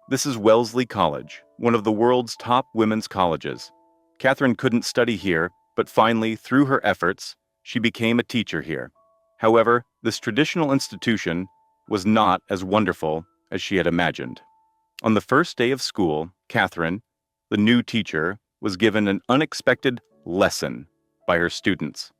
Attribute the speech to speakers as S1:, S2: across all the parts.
S1: This is Wellesley College, one of the world's top women's colleges. Katherine couldn't study here, but finally, through her efforts, she became a teacher here. However, this traditional institution was not as wonderful as she had imagined. On the first day of school, Katherine, the new teacher, was given an unexpected lesson by her students.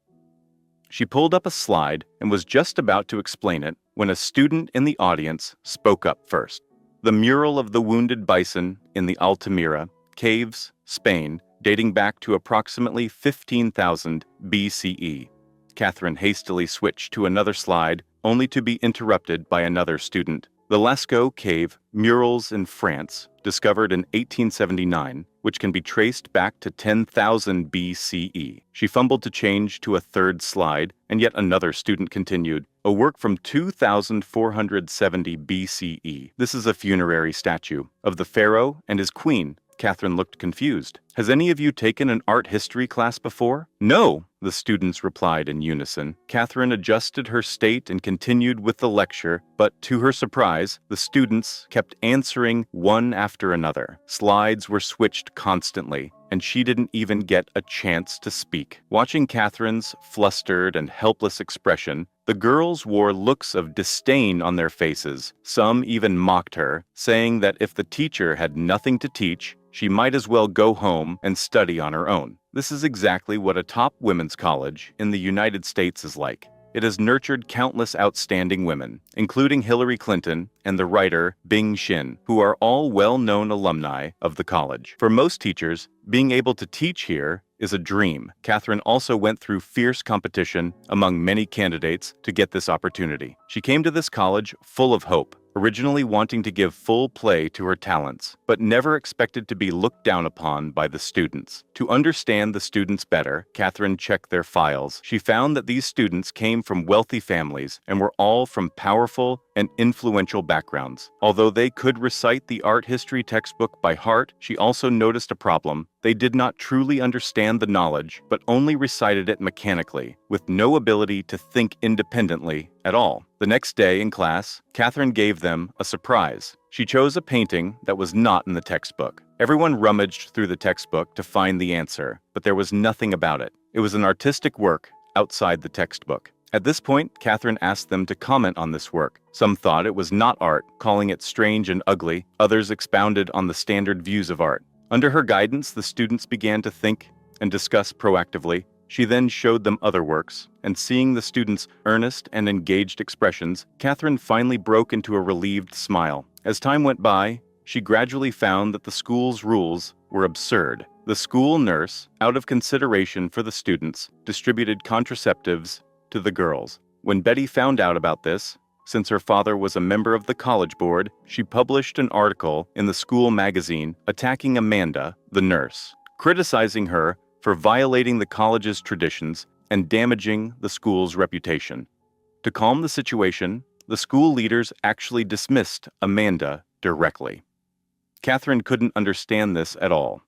S1: She pulled up a slide and was just about to explain it when a student in the audience spoke up first. The mural of the wounded bison in the Altamira caves, Spain, dating back to approximately 15,000 BCE. Katherine hastily switched to another slide, only to be interrupted by another student. The Lascaux Cave murals in France, discovered in 1879, which can be traced back to 10,000 BCE. She fumbled to change to a third slide, and yet another student continued. A work from 2470 BCE. This is a funerary statue of the pharaoh and his queen. Katherine looked confused. Has any of you taken an art history class before? No, the students replied in unison. Katherine adjusted her state and continued with the lecture, but to her surprise, the students kept answering one after another. Slides were switched constantly, and she didn't even get a chance to speak. Watching Katherine's flustered and helpless expression, the girls wore looks of disdain on their faces. Some even mocked her, saying that if the teacher had nothing to teach, she might as well go home and study on her own. This is exactly what a top women's college in the United States is like. It has nurtured countless outstanding women, including Hillary Clinton and the writer Bing Shin, who are all well-known alumni of the college. For most teachers, being able to teach here is a dream. Katherine also went through fierce competition among many candidates to get this opportunity. She came to this college full of hope, originally wanting to give full play to her talents, but never expected to be looked down upon by the students. To understand the students better, Katherine checked their files. She found that these students came from wealthy families and were all from powerful and influential backgrounds. Although they could recite the art history textbook by heart, she also noticed a problem. They did not truly understand the knowledge, but only recited it mechanically, with no ability to think independently at all. The next day in class, Katherine gave them a surprise. She chose a painting that was not in the textbook. Everyone rummaged through the textbook to find the answer, but there was nothing about it. It was an artistic work outside the textbook. At this point, Katherine asked them to comment on this work. Some thought it was not art, calling it strange and ugly. Others expounded on the standard views of art. Under her guidance, the students began to think and discuss proactively. She then showed them other works, and seeing the students' earnest and engaged expressions, Katherine finally broke into a relieved smile. As time went by, she gradually found that the school's rules were absurd. The school nurse, out of consideration for the students, distributed contraceptives to the girls. When Betty found out about this, since her father was a member of the college board, she published an article in the school magazine attacking Amanda, the nurse, criticizing her for violating the college's traditions and damaging the school's reputation. To calm the situation, the school leaders actually dismissed Amanda directly. Katherine couldn't understand this at all.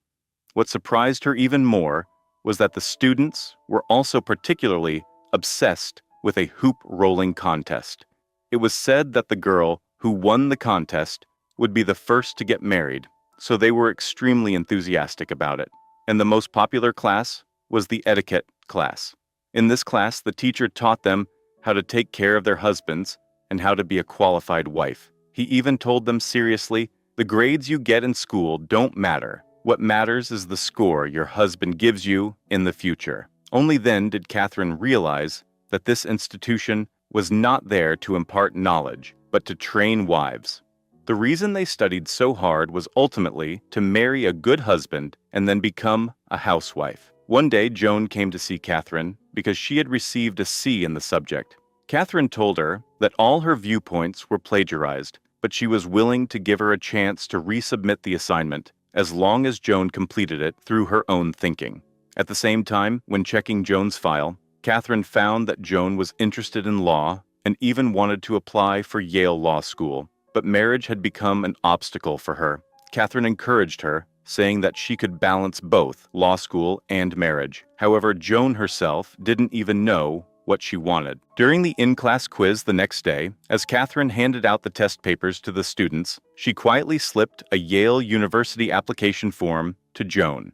S1: What surprised her even more was that the students were also particularly obsessed with a hoop rolling contest. It was said that the girl who won the contest would be the first to get married, so they were extremely enthusiastic about it. And the most popular class was the etiquette class. In this class, the teacher taught them how to take care of their husbands and how to be a qualified wife. He even told them seriously, the grades you get in school don't matter. What matters is the score your husband gives you in the future. Only then did Katherine realize that this institution was not there to impart knowledge, but to train wives. The reason they studied so hard was ultimately to marry a good husband and then become a housewife. One day, Joan came to see Katherine because she had received a C in the subject. Katherine told her that all her viewpoints were plagiarized, but she was willing to give her a chance to resubmit the assignment, as long as Joan completed it through her own thinking. At the same time, when checking Joan's file, Katherine found that Joan was interested in law and even wanted to apply for Yale Law School, but marriage had become an obstacle for her. Katherine encouraged her, saying that she could balance both law school and marriage. However, Joan herself didn't even know what she wanted. During the in-class quiz the next day, as Katherine handed out the test papers to the students, she quietly slipped a Yale University application form to Joan.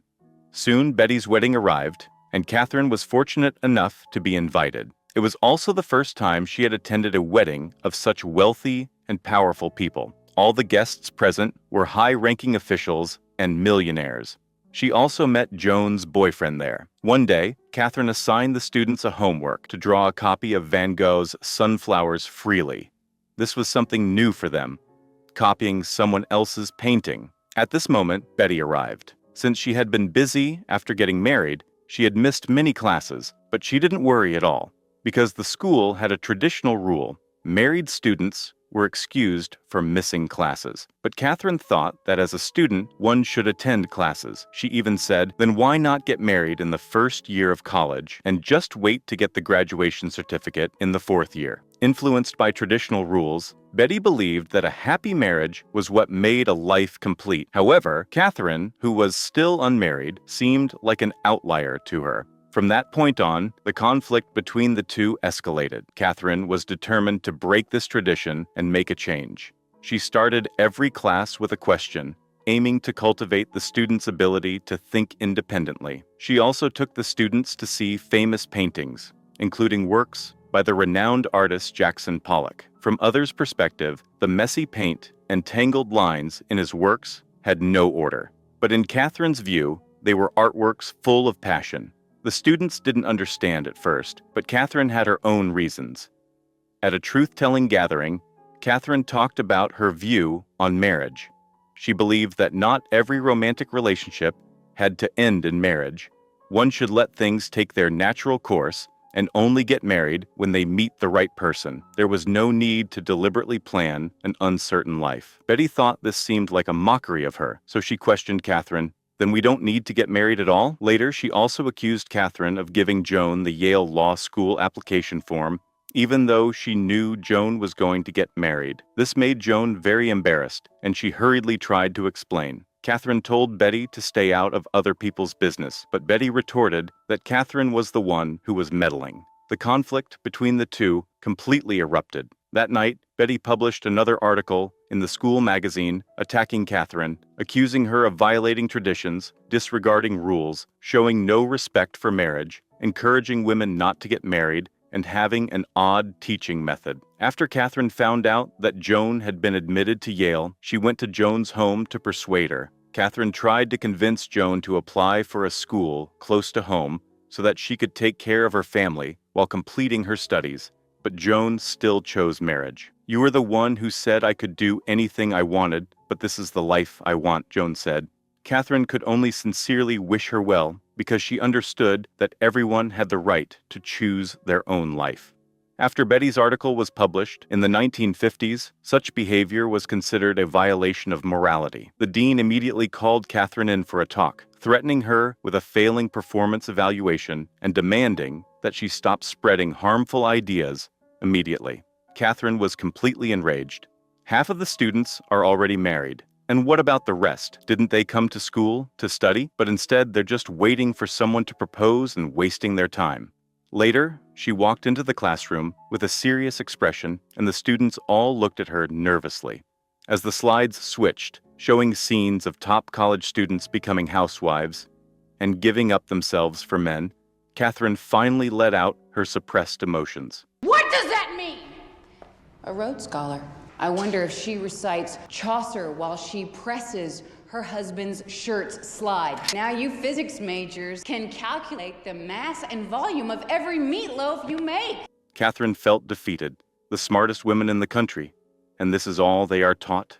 S1: Soon, Betty's wedding arrived, and Katherine was fortunate enough to be invited. It was also the first time she had attended a wedding of such wealthy and powerful people. All the guests present were high-ranking officials and millionaires. She also met Joan's boyfriend there. One day, Katherine assigned the students a homework to draw a copy of Van Gogh's Sunflowers freely. This was something new for them, copying someone else's painting. At this moment, Betty arrived. Since she had been busy after getting married, she had missed many classes, but she didn't worry at all, because the school had a traditional rule: married students were excused from missing classes. But Katherine thought that as a student, one should attend classes. She even said, then why not get married in the first year of college and just wait to get the graduation certificate in the fourth year? Influenced by traditional rules, Betty believed that a happy marriage was what made a life complete. However, Katherine, who was still unmarried, seemed like an outlier to her. From that point on, the conflict between the two escalated. Katherine was determined to break this tradition and make a change. She started every class with a question, aiming to cultivate the students' ability to think independently. She also took the students to see famous paintings, including works by the renowned artist Jackson Pollock. From others' perspective, the messy paint and tangled lines in his works had no order. But in Katherine's view, they were artworks full of passion. The students didn't understand at first, but Katherine had her own reasons. At a truth-telling gathering, Katherine talked about her view on marriage. She believed that not every romantic relationship had to end in marriage. One should let things take their natural course and only get married when they meet the right person. There was no need to deliberately plan an uncertain life. Betty thought this seemed like a mockery of her, so she questioned Katherine. Then we don't need to get married at all? Later, she also accused Katherine of giving Joan the Yale Law School application form, even though she knew Joan was going to get married. This made Joan very embarrassed, and she hurriedly tried to explain. Katherine told Betty to stay out of other people's business, but Betty retorted that Katherine was the one who was meddling. The conflict between the two completely erupted. That night, Betty published another article in the school magazine attacking Katherine, accusing her of violating traditions, disregarding rules, showing no respect for marriage, encouraging women not to get married, and having an odd teaching method. After Katherine found out that Joan had been admitted to Yale, she went to Joan's home to persuade her. Katherine tried to convince Joan to apply for a school close to home so that she could take care of her family while completing her studies, but Joan still chose marriage. You were the one who said I could do anything I wanted, but this is the life I want, Joan said. Katherine could only sincerely wish her well because she understood that everyone had the right to choose their own life. After Betty's article was published in the 1950s, such behavior was considered a violation of morality. The dean immediately called Katherine in for a talk, threatening her with a failing performance evaluation and demanding that she stop spreading harmful ideas immediately. Katherine was completely enraged. Half of the students are already married. And what about the rest? Didn't they come to school to study? But instead, they're just waiting for someone to propose and wasting their time. Later, she walked into the classroom with a serious expression, and the students all looked at her nervously. As the slides switched, showing scenes of top college students becoming housewives and giving up themselves for men, Katherine finally let out her suppressed emotions.
S2: What does that mean?
S3: A Rhodes Scholar. I wonder if she recites Chaucer while she presses her husband's shirt's slide. Now you physics majors can calculate the mass and volume of every meatloaf you make.
S1: Katherine felt defeated, the smartest women in the country, and this is all they are taught.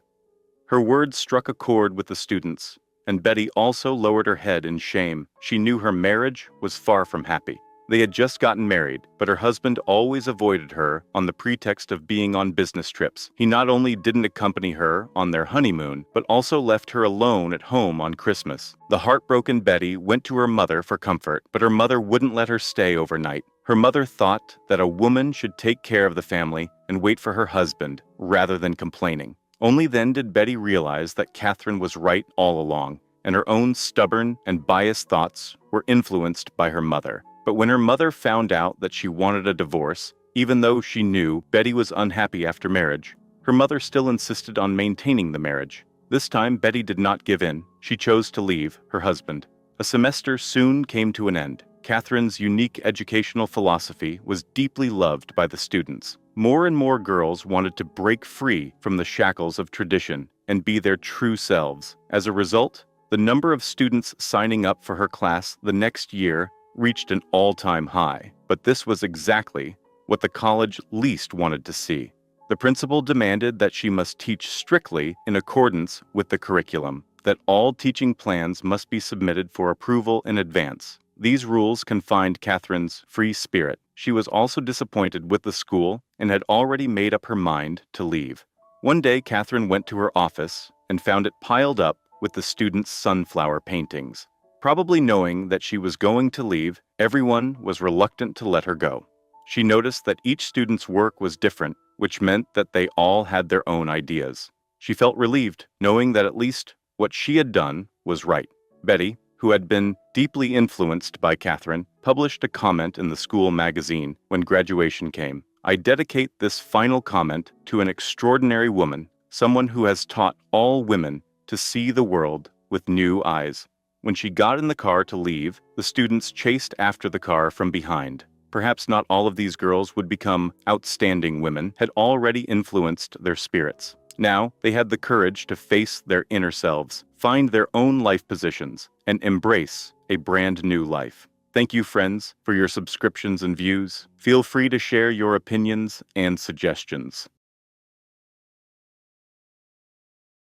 S1: Her words struck a chord with the students, and Betty also lowered her head in shame. She knew her marriage was far from happy. They had just gotten married, but her husband always avoided her on the pretext of being on business trips. He not only didn't accompany her on their honeymoon, but also left her alone at home on Christmas. The heartbroken Betty went to her mother for comfort, but her mother wouldn't let her stay overnight. Her mother thought that a woman should take care of the family and wait for her husband, rather than complaining. Only then did Betty realize that Katherine was right all along, and her own stubborn and biased thoughts were influenced by her mother. But when her mother found out that she wanted a divorce, even though she knew Betty was unhappy after marriage, her mother still insisted on maintaining the marriage. This time, Betty did not give in. She chose to leave her husband. A semester soon came to an end. Catherine's unique educational philosophy was deeply loved by the students. More and more girls wanted to break free from the shackles of tradition and be their true selves. As a result, the number of students signing up for her class the next year reached an all-time high. But this was exactly what the college least wanted to see. The principal demanded that she must teach strictly in accordance with the curriculum, that all teaching plans must be submitted for approval in advance. These rules confined Catherine's free spirit. She was also disappointed with the school and had already made up her mind to leave. One day, Katherine went to her office and found it piled up with the students' sunflower paintings. Probably knowing that she was going to leave, everyone was reluctant to let her go. She noticed that each student's work was different, which meant that they all had their own ideas. She felt relieved, knowing that at least what she had done was right. Betty, who had been deeply influenced by Katherine, published a comment in the school magazine when graduation came. "I dedicate this final comment to an extraordinary woman, someone who has taught all women to see the world with new eyes." When she got in the car to leave, the students chased after the car from behind. Perhaps not all of these girls would become outstanding women, had already influenced their spirits. Now, they had the courage to face their inner selves, find their own life positions, and embrace a brand new life. Thank you, friends, for your subscriptions and views. Feel free to share your opinions and suggestions.